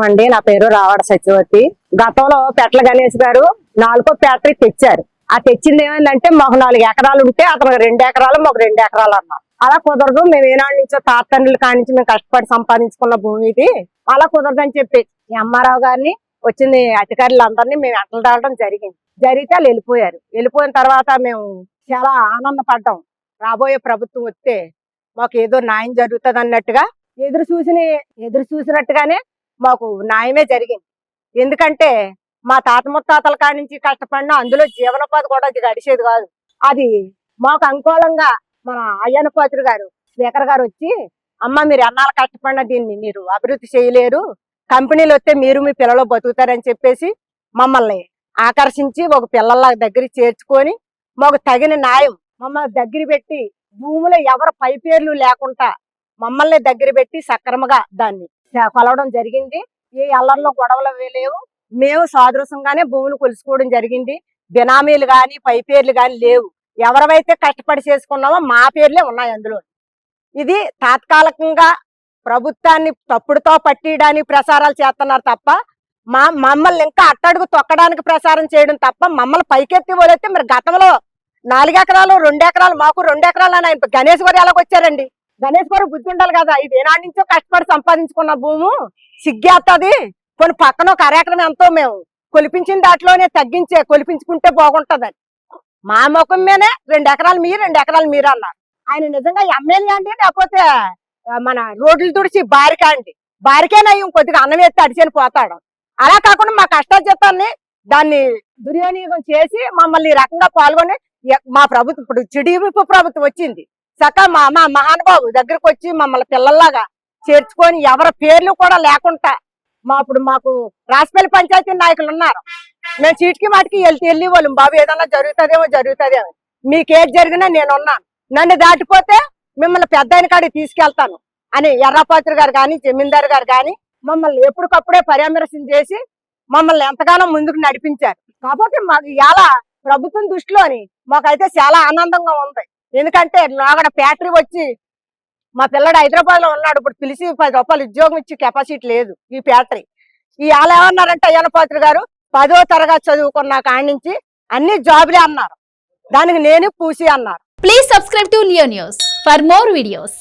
అండి నా పేరు రావాడ సత్యవతి. గతంలో పెట్ల గణేష్ గారు 4వ ఫ్యాక్టరీ తెచ్చారు. ఆ తెచ్చింది ఏమైందంటే మాకు 4 ఎకరాలు ఉంటే అతను 2 ఎకరాలు మాకు 2 ఎకరాలు అన్నారు. అలా కుదరదు, మేము ఏనాడు నుంచో తాతండ్రుల కానించి మేము కష్టపడి సంపాదించుకున్న భూమి ఇది, అలా కుదరదని చెప్పి ఈ అమ్మారావు గారిని వచ్చిన అధికారులందరినీ మేము ఎంటలు దాడడం జరిగింది. జరిగితే వాళ్ళు వెళ్ళిపోయారు. వెళ్ళిపోయిన తర్వాత మేము చాలా ఆనందపడ్డాం. రాబోయే ప్రభుత్వం వస్తే మాకు ఏదో న్యాయం జరుగుతుంది అన్నట్టుగా ఎదురు చూసినట్టుగానే మాకు న్యాయమే జరిగింది. ఎందుకంటే మా తాత ముత్తాతల కాడి నుంచి కష్టపడినా అందులో జీవనోపాధి కూడా అది గడిచేది కాదు. అది మాకు అనుకూలంగా మన అయ్యన్నపాత్రి గారు స్పీకర్ గారు వచ్చి, అమ్మ మీరు ఎన్నాళ్ళు కష్టపడినా దీన్ని మీరు అభివృద్ధి చేయలేరు, కంపెనీలు వస్తే మీరు మీ పిల్లలు బతుకుతారని చెప్పేసి మమ్మల్ని ఆకర్షించి ఒక పిల్లల దగ్గరికి చేర్చుకొని మాకు తగిన న్యాయం మమ్మల్ని దగ్గర పెట్టి భూములో ఎవరు పై పేర్లు లేకుండా మమ్మల్ని దగ్గర పెట్టి సక్రమంగా దాన్ని కొలవడం జరిగింది. ఏ అల్లర్లో గొడవలు లేవు. మేము సాదృశంగానే భూములు కొలుసుకోవడం జరిగింది. బినామీలు గాని పై పేర్లు గాని లేవు. ఎవరైతే కష్టపడి చేసుకున్నామో మా పేర్లే ఉన్నాయి అందులో. ఇది తాత్కాలికంగా ప్రభుత్వాన్ని తప్పుడుతో పట్టియడానికి ప్రసారాలు చేస్తున్నారు తప్ప మమ్మల్ని ఇంకా అట్టడుగు తొక్కడానికి ప్రసారం చేయడం తప్ప మమ్మల్ని పైకెత్తి పోలైతే మరి గతంలో 4 ఎకరాలు 2 ఎకరాలు మాకు 2 ఎకరాలు అని ఆయన గణేష్ గారు ఎలాగొచ్చారండి? గణేష్ గారు బుద్ధి ఉండాలి కదా. ఇది ఏనాటి నుంచో కష్టపడి సంపాదించుకున్న భూము సిగ్గేస్తుంది. కొన్ని పక్కన ఒక అరెకరం ఎంతో మేము కొలిపించిన దాంట్లోనే కొలిపించుకుంటే బాగుంటదని మా ముఖం మీదే 2 ఎకరాలు మీరు 2 ఎకరాలు మీరు అన్నారు. ఆయన నిజంగా ఎమ్మెల్యే అండి లేకపోతే మన రోడ్లు తుడిచి బారికేనయ్యం కొద్దిగా అన్నం ఎత్తి అడిచేని పోతాడు. అలా కాకుండా మా కష్టార్జితాన్ని దాన్ని దుర్వినియోగం చేసి మమ్మల్ని ఈ రకంగా పాల్గొని మా ప్రభుత్వం ఇప్పుడు టీడీపీ ప్రభుత్వం వచ్చింది చక్క మా మహానుబాబు దగ్గరకు వచ్చి మమ్మల్ని పిల్లల్లాగా చేర్చుకొని ఎవరి పేర్లు కూడా లేకుండా మాకు రాసిపల్లి పంచాయతీ నాయకులు ఉన్నారు. మేము చీటికి మాటికి వెళ్ళి వాళ్ళం బాబు ఏదన్నా జరుగుతుందేమో మీకేది జరిగినా నేనున్నాను, నన్ను దాటిపోతే మిమ్మల్ని పెద్ద ఆయన కాడికి తీసుకెళ్తాను అని ఎర్రపాత్రి గారు కానీ జమీందారు గారు కానీ మమ్మల్ని ఎప్పటికప్పుడే పరామర్శన చేసి మమ్మల్ని ఎంతగానో ముందుకు నడిపించారు. కాకపోతే మాకు ఇలా ప్రభుత్వం దృష్టిలోని మాకైతే చాలా ఆనందంగా ఉంది. ఎందుకంటే నాగడ ఫ్యాక్టరీ వచ్చి మా పిల్లడు హైదరాబాద్ లో ఉన్నాడు, ఇప్పుడు పిలిచి 10 రూపాయలు ఉద్యోగం ఇచ్చి కెపాసిటీ లేదు ఈ ఫ్యాక్టరీ. ఈ వాళ్ళు ఏమన్నారంటే అయ్యన్నపాత్రి గారు 10వ తరగతి చదువుకున్న కాడి నుంచి అన్ని జాబులే అన్నారు, దానికి నేను పూసి అన్నారు. Please subscribe to Leo news for more videos.